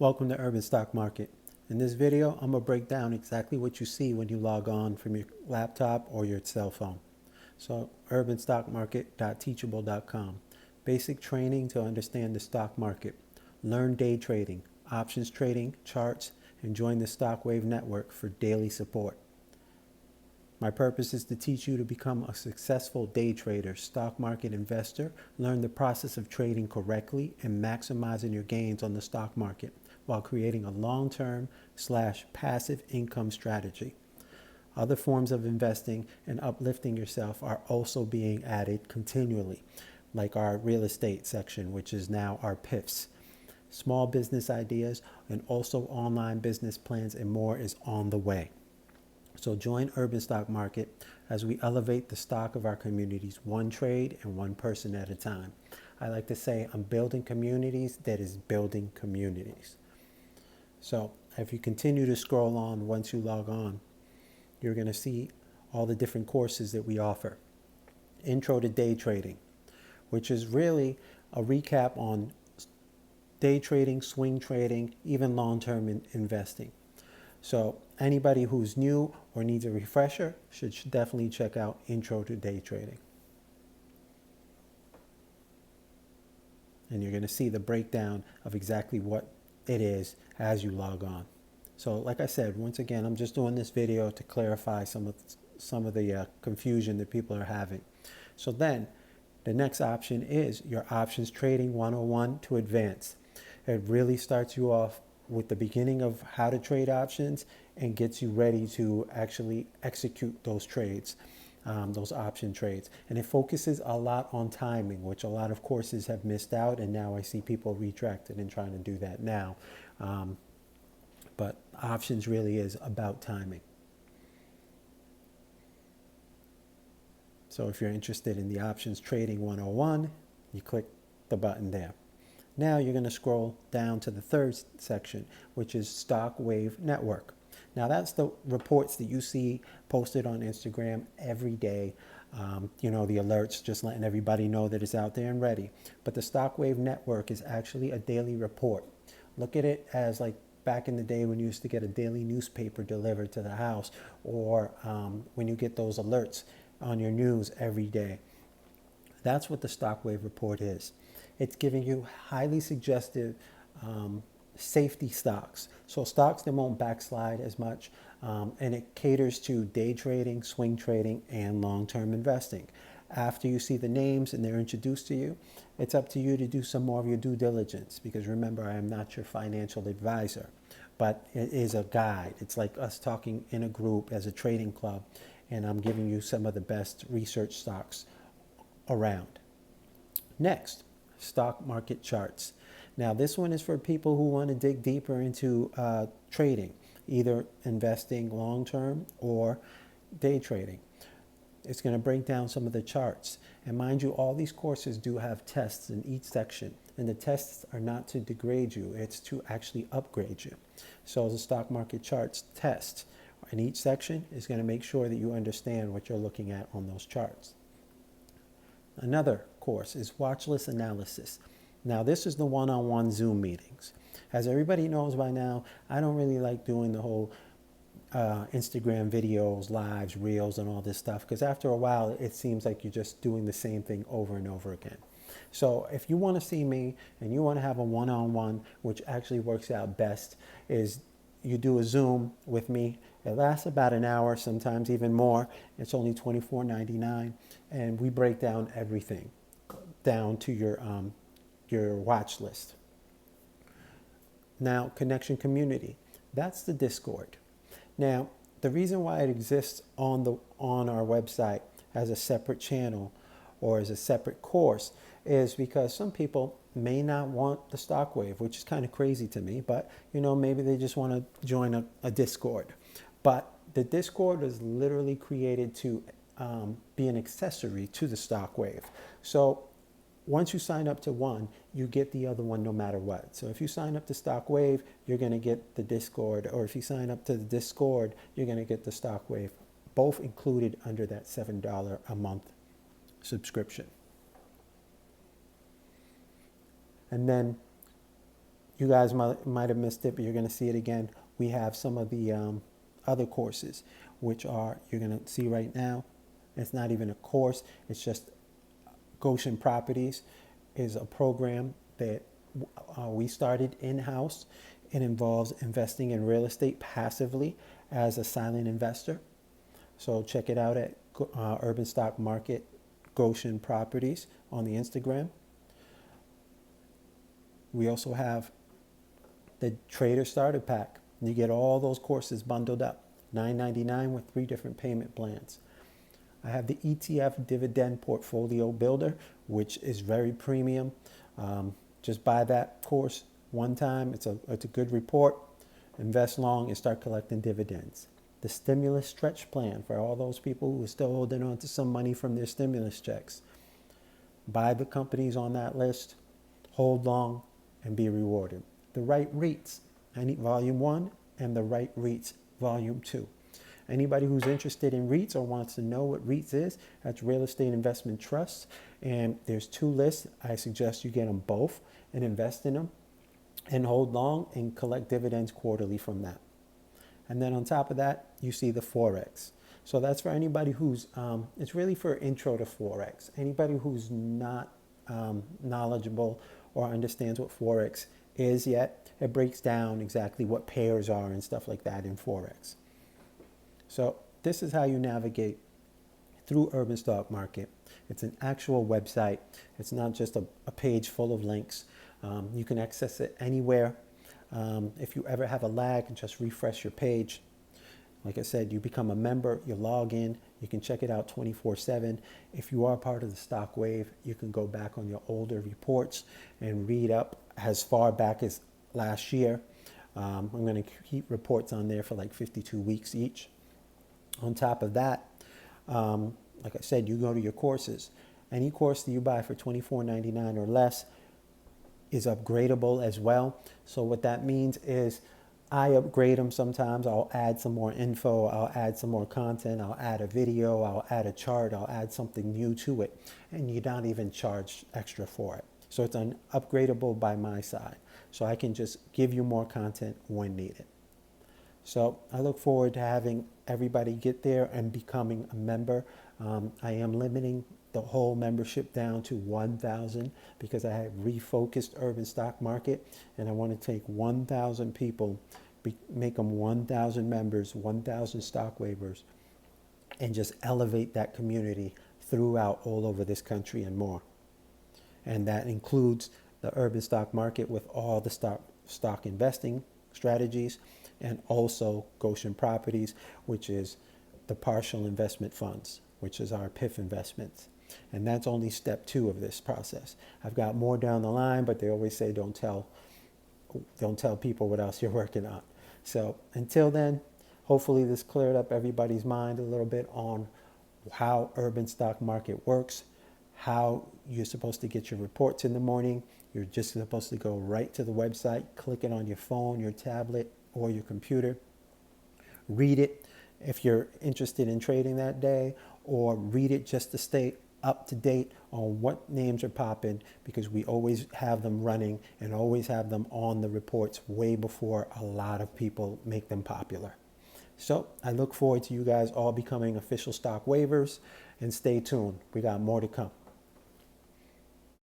Welcome to Urban Stock Market. In this video, I'm going to break down exactly what you see when you log on from your laptop or your cell phone. So, urbanstockmarket.teachable.com. Basic training to understand the stock market. Learn day trading, options trading, charts, and join the Stockwave network for daily support. My purpose is to teach you to become a successful day trader, stock market investor, learn the process of trading correctly, and maximizing your gains on the stock market while creating a long-term / passive income strategy. Other forms of investing and uplifting yourself are also being added continually, like our real estate section, which is now our PIFs. Small business ideas and also online business plans and more is on the way. So join Urban Stock Market as we elevate the stock of our communities one trade and one person at a time. I like to say I'm building communities that is building communities. So if you continue to scroll on once you log on, you're going to see all the different courses that we offer. Intro to Day Trading, which is really a recap on day trading, swing trading, even long-term investing. So anybody who's new or needs a refresher should definitely check out Intro to Day Trading. And you're going to see the breakdown of exactly what it is as you log on. So like I said, once again, I'm just doing this video to clarify some of the confusion that people are having. So then the next option is your Options Trading 101 to Advanced. It really starts you off with the beginning of how to trade options and gets you ready to actually execute those trades, those option trades. And it focuses a lot on timing, which a lot of courses have missed out, and now I see people retracted and trying to do that now. But options really is about timing. So if you're interested in the Options Trading 101, you click the button there. Now you're going to scroll down to the third section, which is Stockwave Network. Now that's the reports that you see posted on Instagram every day. The alerts just letting everybody know that it's out there and ready. But the Stockwave Network is actually a daily report. Look at it as like back in the day when you used to get a daily newspaper delivered to the house, or when you get those alerts on your news every day. That's what the Stockwave report is. It's giving you highly suggestive safety stocks. So stocks that won't backslide as much, and it caters to day trading, swing trading, and long-term investing. After you see the names and they're introduced to you, it's up to you to do some more of your due diligence, because remember, I am not your financial advisor, but it is a guide. It's like us talking in a group as a trading club, and I'm giving you some of the best research stocks around. Next, stock market charts. Now this one is for people who want to dig deeper into trading, either investing long-term or day trading. It's going to break down some of the charts. And mind you, all these courses do have tests in each section. And the tests are not to degrade you, it's to actually upgrade you. So the stock market charts test in each section is going to make sure that you understand what you're looking at on those charts. Another course is Watchlist Analysis. Now this is the one-on-one Zoom meetings. As everybody knows by now, I don't really like doing the whole Instagram videos, lives, reels, and all this stuff, because after a while it seems like you're just doing the same thing over and over again. So if you want to see me and you want to have a one-on-one, which actually works out best, is you do a Zoom with me. It lasts about an hour, sometimes even more. It's only $24.99, and we break down everything down to your watch list. Now, Connection Community, that's the Discord. Now, the reason why it exists on our website as a separate channel or as a separate course is because some people may not want the Stockwave, which is kind of crazy to me, but maybe they just want to join a Discord. But the Discord is literally created to be an accessory to the Stockwave. So once you sign up to one, you get the other one no matter what. So if you sign up to Stockwave, you're going to get the Discord, or if you sign up to the Discord, you're going to get the Stockwave, both included under that $7 a month subscription. And then you guys might have missed it, but you're going to see it again. We have some of the other courses, which are, you're going to see right now, it's not even a course, it's just Goshen Properties is a program that we started in-house. It involves investing in real estate passively as a silent investor. So check it out at Urban Stock Market Goshen Properties on the Instagram. We also have the Trader Starter Pack. You get all those courses bundled up, $9.99 with 3 different payment plans. I have the ETF Dividend Portfolio Builder, which is very premium. Just buy that course one time. It's a good report. Invest long and start collecting dividends. The Stimulus Stretch Plan for all those people who are still holding on to some money from their stimulus checks. Buy the companies on that list, hold long, and be rewarded. The Right REITs, Volume 1, and the Right REITs, Volume 2. Anybody who's interested in REITs or wants to know what REITs is, that's Real Estate Investment Trusts. And there's 2 lists. I suggest you get them both and invest in them and hold long and collect dividends quarterly from that. And then on top of that, you see the Forex. So that's for anybody who's, it's really for intro to Forex. Anybody who's not knowledgeable or understands what Forex is yet, it breaks down exactly what pairs are and stuff like that in Forex. So this is how you navigate through Urban Stock Market. It's an actual website. It's not just a page full of links. You can access it anywhere. If you ever have a lag, just refresh your page. Like I said, you become a member, you log in, you can check it out 24/7. If you are part of the stock wave, you can go back on your older reports and read up as far back as last year. I'm going to keep reports on there for like 52 weeks each. On top of that, like I said, you go to your courses. Any course that you buy for $24.99 or less is upgradable as well. So what that means is I upgrade them sometimes. I'll add some more info. I'll add some more content. I'll add a video. I'll add a chart. I'll add something new to it. And you don't even charge extra for it. So it's upgradable by my side. So I can just give you more content when needed. So I look forward to having everybody get there and becoming a member. I am limiting the whole membership down to 1,000 because I have refocused Urban Stock Market, and I want to take 1,000 people, make them 1,000 members, 1,000 stock waivers, and just elevate that community throughout all over this country and more. And that includes the Urban Stock Market with all the stock investing strategies, and also Goshen Properties, which is the partial investment funds, which is our PIF investments. And that's only step 2 of this process. I've got more down the line, but they always say don't tell people what else you're working on. So until then, hopefully this cleared up everybody's mind a little bit on how Urban Stock Market works, how you're supposed to get your reports in the morning. You're just supposed to go right to the website, click it on your phone, your tablet, or your computer. Read it if you're interested in trading that day, or read it just to stay up to date on what names are popping, because we always have them running and always have them on the reports way before a lot of people make them popular. So I look forward to you guys all becoming official stock waivers, and stay tuned. We got more to come.